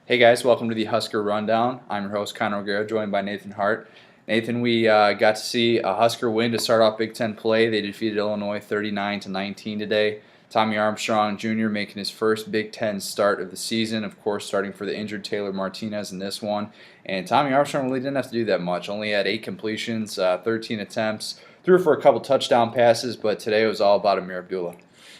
Hey guys, welcome to the Husker Rundown. I'm your host Connor O'Gara, joined by Nathan Hart. Nathan, we got to see a Husker win to start off Big Ten play. They defeated Illinois 39-19 today. Tommy Armstrong Jr. making his first Big Ten start of the season, of course, starting for the injured Taylor Martinez in this one. And Tommy Armstrong really didn't have to do that much. Only had 8 completions, 13 attempts, threw for a couple touchdown passes, but today it was all about Amir Abdullah.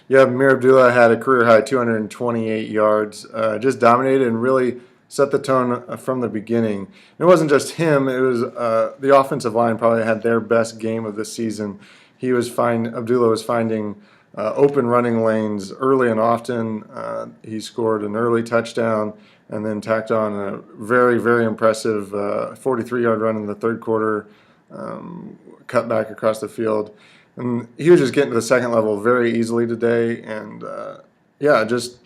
Yeah, Amir Abdullah had a career-high 228 yards, just dominated and really set the tone from the beginning. It wasn't just him; it was the offensive line probably had their best game of the season. Abdullah was finding open running lanes early and often. He scored an early touchdown and then tacked on a very, very impressive 43-yard run in the third quarter, cut back across the field. And he was just getting to the second level very easily today, and just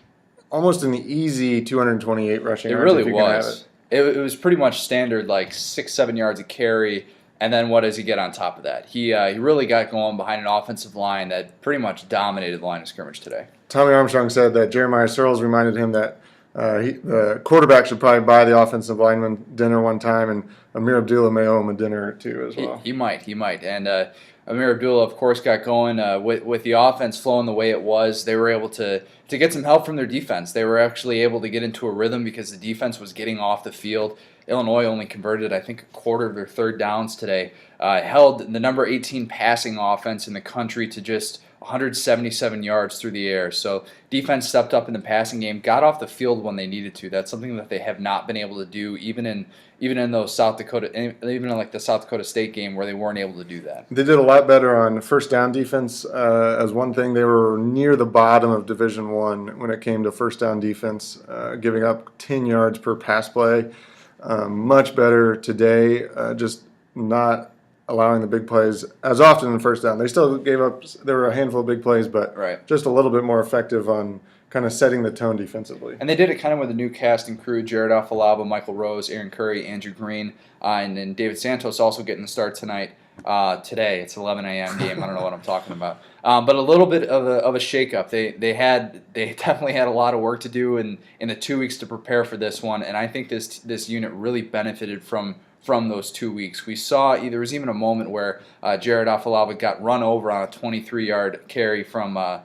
almost an easy 228 rushing It yards. really If you can have was. It was pretty much standard, like 6-7 yards a carry, and then what does he get on top of that? He really got going behind an offensive line that pretty much dominated the line of scrimmage today. Tommy Armstrong said that Jeremiah Searles reminded him that the quarterback should probably buy the offensive lineman dinner one time, and Amir Abdullah may owe him a dinner too as well. He might, and Amir Abdullah, of course, got going with the offense flowing the way it was. They were able to get some help from their defense. They were actually able to get into a rhythm because the defense was getting off the field. Illinois only converted, I think, a quarter of their third downs today. Held the number 18 passing offense in the country to just 177 yards through the air. So defense stepped up in the passing game, got off the field when they needed to. That's something that they have not been able to do, even in those even in like the South Dakota State game where they weren't able to do that. They did a lot better on first down defense. As one thing, they were near the bottom of Division I when it came to first down defense, giving up 10 yards per pass play. Much better today, just not allowing the big plays as often in first down. They still gave up, there were a handful of big plays, but just a little bit more effective on kind of setting the tone defensively. And they did it kind of with a new cast and crew: Jared Afalaba, Michael Rose, Aaron Curry, Andrew Green, and then David Santos also getting the start tonight. Today it's 11 a.m. game. I don't know what I'm talking about, but a little bit of a shakeup. They definitely had a lot of work to do in the 2 weeks to prepare for this one, and I think this unit really benefited from those 2 weeks. We saw there was even a moment where Jared Afalaba got run over on a 23-yard carry from I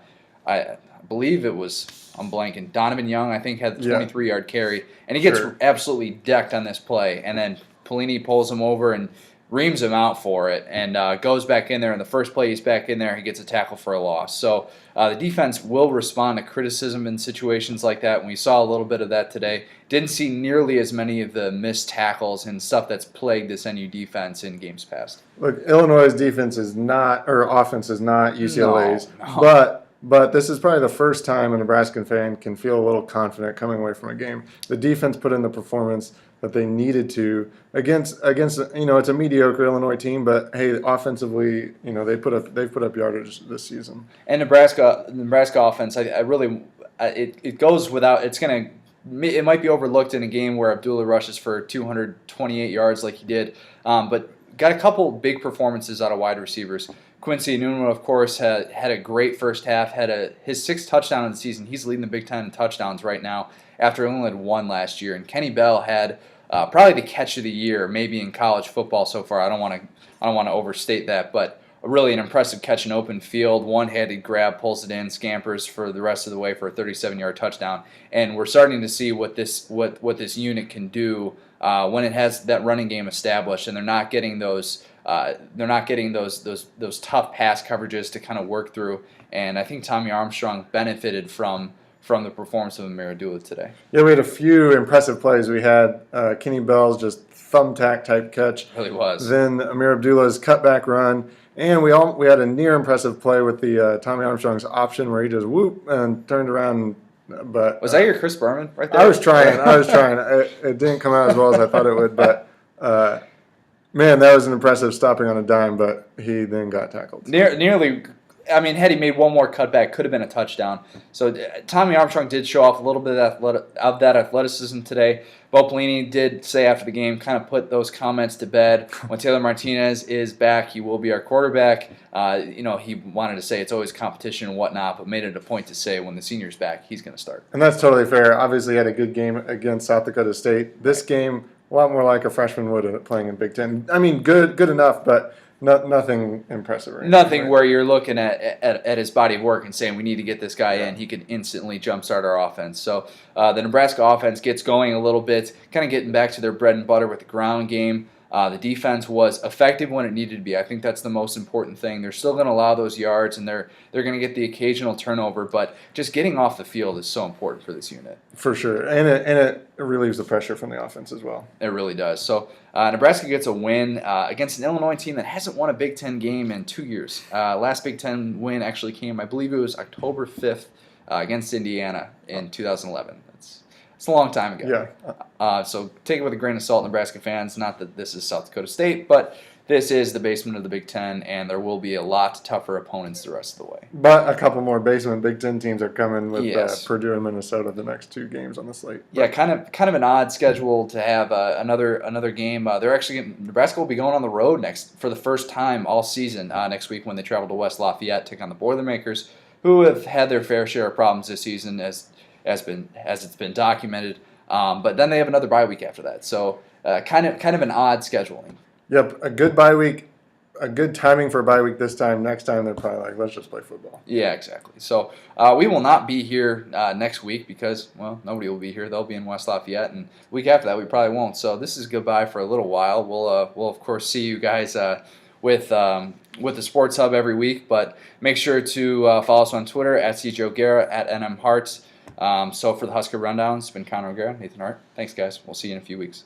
believe it was, I'm blanking, Donovan Young, I think, had the 23-yard carry, and he gets absolutely decked on this play, and then Pelini pulls him over and reams him out for it, and goes back in there. And the first play he's back in there, he gets a tackle for a loss. So the defense will respond to criticism in situations like that, and we saw a little bit of that today. Didn't see nearly as many of the missed tackles and stuff that's plagued this NU defense in games past. Look, Illinois' defense is not, or offense is not UCLA's, No. But this is probably the first time a Nebraskan fan can feel a little confident coming away from a game. The defense put in the performance that they needed to against it's a mediocre Illinois team, but hey, offensively, they've put up yardage this season. And Nebraska offense, it goes without, it might be overlooked in a game where Abdullah rushes for 228 yards like he did, but got a couple big performances out of wide receivers. Quincy Enunwa, of course, had a great first half, had his 6th touchdown of the season. He's leading the Big Ten in touchdowns right now after only had 1 last year. And Kenny Bell had probably the catch of the year, maybe in college football so far. I don't want to overstate that, but really an impressive catch in open field. One-handed grab, pulls it in, scampers for the rest of the way for a 37-yard touchdown. And we're starting to see what this unit can do when it has that running game established, and they're not getting those tough pass coverages to kind of work through. And I think Tommy Armstrong benefited from the performance of Amir Abdullah today. Yeah, we had a few impressive plays. We had Kenny Bell's just thumbtack type catch. It really was. Then Amir Abdullah's cutback run, and we had a near impressive play with the Tommy Armstrong's option where he just whoop and turned around. But was that your Chris Berman right there? I was trying. It didn't come out as well as I thought it would, but. Man, that was an impressive stopping on a dime, but he then got tackled. Nearly I mean, had he made one more cutback, could have been a touchdown. So Tommy Armstrong did show off a little bit of that athleticism today. Bo Pelini did say after the game, kind of put those comments to bed. When Taylor Martinez is back, he will be our quarterback. He wanted to say it's always competition and whatnot, but made it a point to say when the senior's back, he's going to start. And that's totally fair. Obviously, he had a good game against South Dakota State. This game, a lot more like a freshman would playing in Big Ten. I mean, good enough, but nothing impressive. Nothing where you're looking at his body of work and saying we need to get this guy in. He could instantly jumpstart our offense. So the Nebraska offense gets going a little bit, kind of getting back to their bread and butter with the ground game. The defense was effective when it needed to be. I think that's the most important thing. They're still going to allow those yards, and they're going to get the occasional turnover, but just getting off the field is so important for this unit. For sure, and it relieves the pressure from the offense as well. It really does. So Nebraska gets a win against an Illinois team that hasn't won a Big Ten game in 2 years. Last Big Ten win actually came, I believe it was October 5th against Indiana in 2011. It's a long time ago. Yeah. So take it with a grain of salt, Nebraska fans. Not that this is South Dakota State, but this is the basement of the Big Ten, and there will be a lot tougher opponents the rest of the way. But a couple more basement Big Ten teams are coming with Yes. Purdue and Minnesota the next 2 games on the slate. Yeah, kind of an odd schedule to have another game. Nebraska will be going on the road for the first time all season next week when they travel to West Lafayette, take on the Boilermakers, who have had their fair share of problems this season as it's been documented. But then they have another bye week after that. So kind of an odd scheduling. Yep, a good bye week, a good timing for a bye week this time. Next time they're probably like, let's just play football. Yeah, exactly. So we will not be here next week because, well, nobody will be here. They'll be in West Lafayette, and the week after that we probably won't. So this is goodbye for a little while. We'll of course see you guys with the Sports Hub every week, but make sure to follow us on Twitter at @CJO'Gara, at @NMHart. So for the Husker Rundown, it's been Connor O'Gara, Nathan Hart. Thanks, guys. We'll see you in a few weeks.